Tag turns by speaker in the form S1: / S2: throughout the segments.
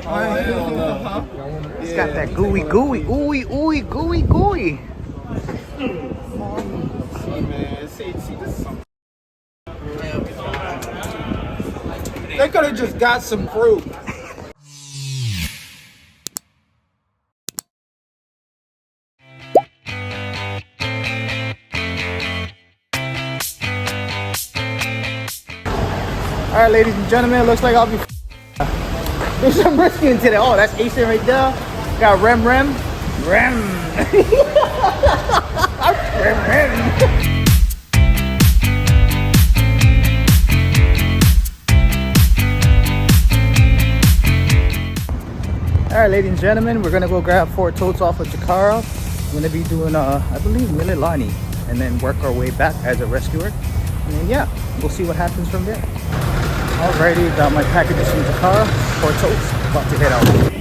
S1: hell no.
S2: It's got that gooey, ooey, gooey.
S1: See, man. See, this is some. They could have just got some fruit.
S2: All right, ladies and gentlemen, it looks like I'll be there's some brisket in today. Oh, that's Asian right there. Got rem. Rem. All right, ladies and gentlemen, we're gonna go grab 4 totes off of Jakara. We're gonna be doing, I believe, Mililani, and then work our way back as a rescuer. And then, yeah, we'll see what happens from there. Alrighty, got my packages from Jakara, 4 totes, about to head out.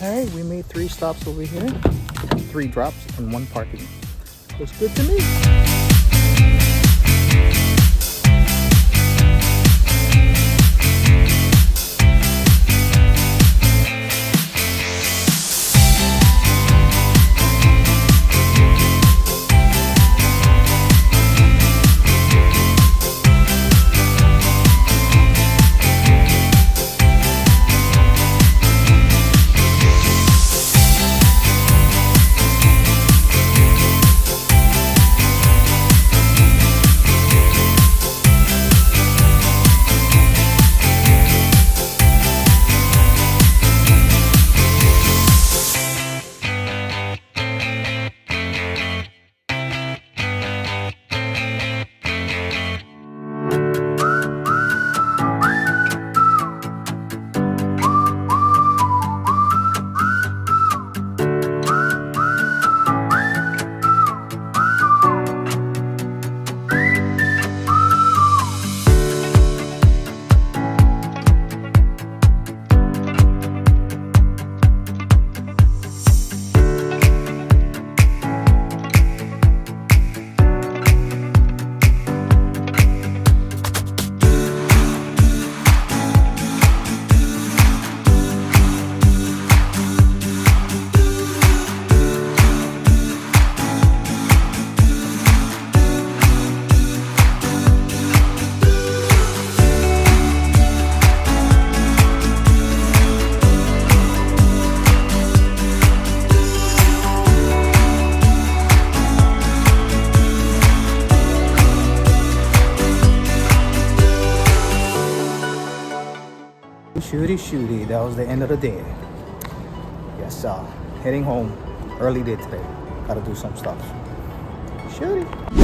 S2: Alright, we made 3 stops over here, 3 drops and 1 parking. Looks good to me. Shooty, that was the end of the day. Yes, heading home early day today. Gotta do some stuff. Shooty.